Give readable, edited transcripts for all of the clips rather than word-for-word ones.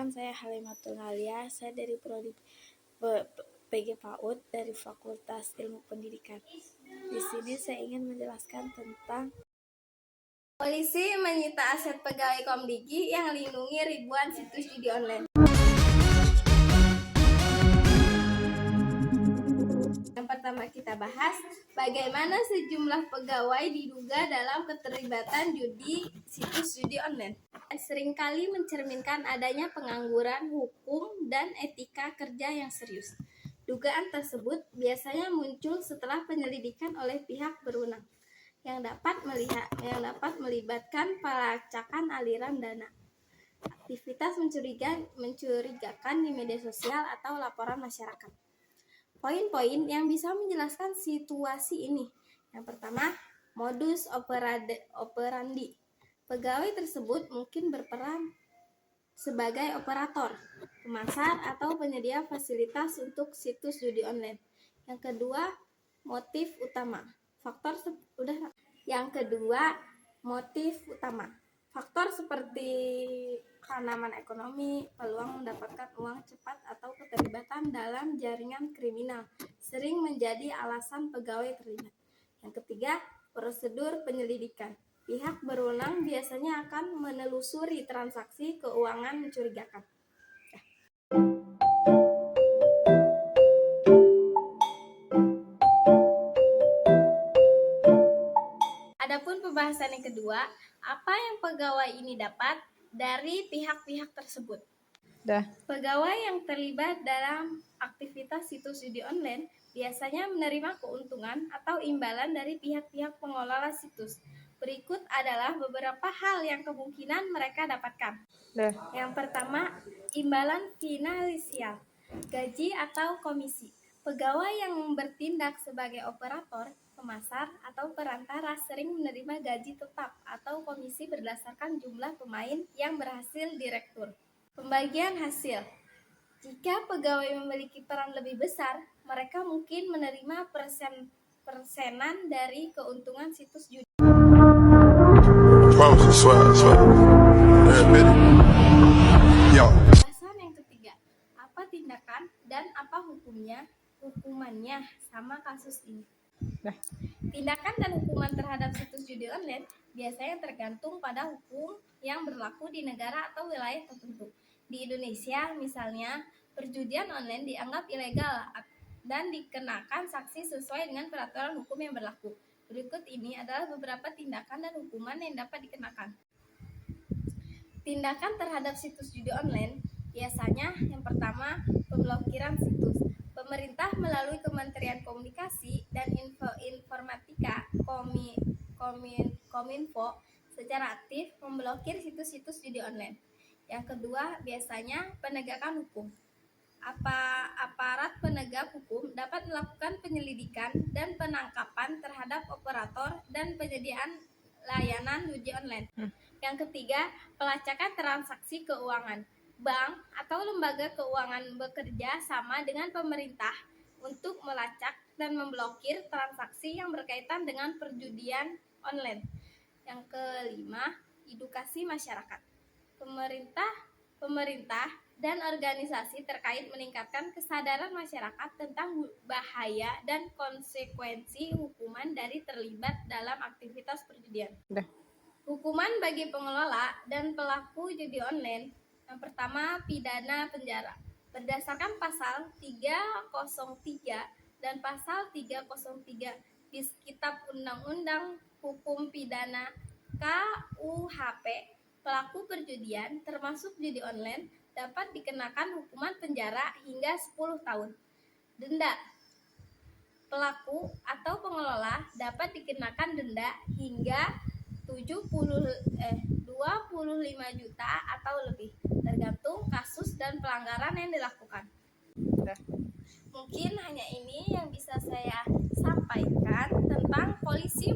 Perkenalkan, saya Halimatul Alia, saya dari Prodi PG PAUD dari Fakultas Ilmu Pendidikan. Di sini saya ingin menjelaskan tentang polisi menyita aset pegawai Komdigi yang melindungi ribuan situs judi online. Yang pertama kita bahas bagaimana sejumlah pegawai diduga dalam keterlibatan judi situs judi online. Seringkali mencerminkan adanya pengangguran hukum dan etika kerja yang serius. Dugaan tersebut biasanya muncul setelah penyelidikan oleh pihak berwenang yang dapat melibatkan pelacakan aliran dana, aktivitas mencurigakan di media sosial atau laporan masyarakat. Poin-poin yang bisa menjelaskan situasi ini. Yang pertama, modus operandi. Pegawai tersebut mungkin berperan sebagai operator, pemasar, atau penyedia fasilitas untuk situs judi online. Yang kedua, motif utama. Motif utama. Faktor seperti keamanan ekonomi, peluang mendapatkan uang cepat, atau keterlibatan dalam jaringan kriminal sering menjadi alasan pegawai terlibat. Yang ketiga, prosedur penyelidikan. Pihak berwenang biasanya akan menelusuri transaksi keuangan mencurigakan. Adapun pembahasan yang kedua, apa yang pegawai ini dapat dari pihak-pihak tersebut? Pegawai yang terlibat dalam aktivitas situs judi online biasanya menerima keuntungan atau imbalan dari pihak-pihak pengelola situs. Berikut adalah beberapa hal yang kemungkinan mereka dapatkan. Yang pertama, imbalan finansial, gaji atau komisi. Pegawai yang bertindak sebagai operator, pemasar, atau perantara sering menerima gaji tetap atau komisi berdasarkan jumlah pemain yang berhasil direkrut. Pembagian hasil. Jika pegawai memiliki peran lebih besar, mereka mungkin menerima persenan dari keuntungan situs judi. Bahasan yang ketiga, apa tindakan dan apa hukumannya sama kasus ini. Tindakan dan hukuman terhadap situs judi online biasanya tergantung pada hukum yang berlaku di negara atau wilayah tertentu. Di Indonesia, misalnya, perjudian online dianggap ilegal dan dikenakan sanksi sesuai dengan peraturan hukum yang berlaku. Berikut ini adalah beberapa tindakan dan hukuman yang dapat dikenakan. Tindakan terhadap situs judi online biasanya yang pertama, pemblokiran situs. Pemerintah melalui Kementerian Komunikasi dan Informatika Kominfo secara aktif memblokir situs-situs judi online. Yang kedua, biasanya penegakan hukum. Aparat penegak hukum dapat melakukan penyelidikan dan penangkapan terhadap operator dan penyediaan layanan judi online. Yang ketiga, pelacakan transaksi keuangan. Bank atau lembaga keuangan bekerja sama dengan pemerintah untuk melacak dan memblokir transaksi yang berkaitan dengan perjudian online. Yang kelima, edukasi masyarakat. Pemerintah dan organisasi terkait meningkatkan kesadaran masyarakat tentang bahaya dan konsekuensi hukuman dari terlibat dalam aktivitas perjudian. Hukuman bagi pengelola dan pelaku judi online. Yang pertama, pidana penjara. Berdasarkan pasal 303 dan pasal 303 di Kitab Undang-Undang Hukum Pidana KUHP, pelaku perjudian termasuk judi online dapat dikenakan hukuman penjara hingga 10 tahun. Denda. Pelaku atau pengelola dapat dikenakan denda hingga 25 juta atau lebih, tergantung kasus dan pelanggaran yang dilakukan. Mungkin hanya ini yang bisa saya sampaikan tentang polisi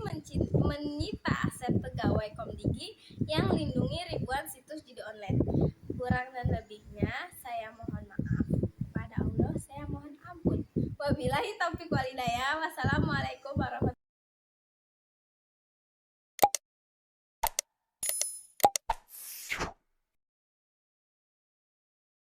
menyita aset pegawai Komdigi yang melindungi ribuan situs judi online. Kurang dan lebihnya saya mohon maaf. Kepada Allah saya mohon ampun. Wabillahi taufiq wal hidayah. Wassalamualaikum.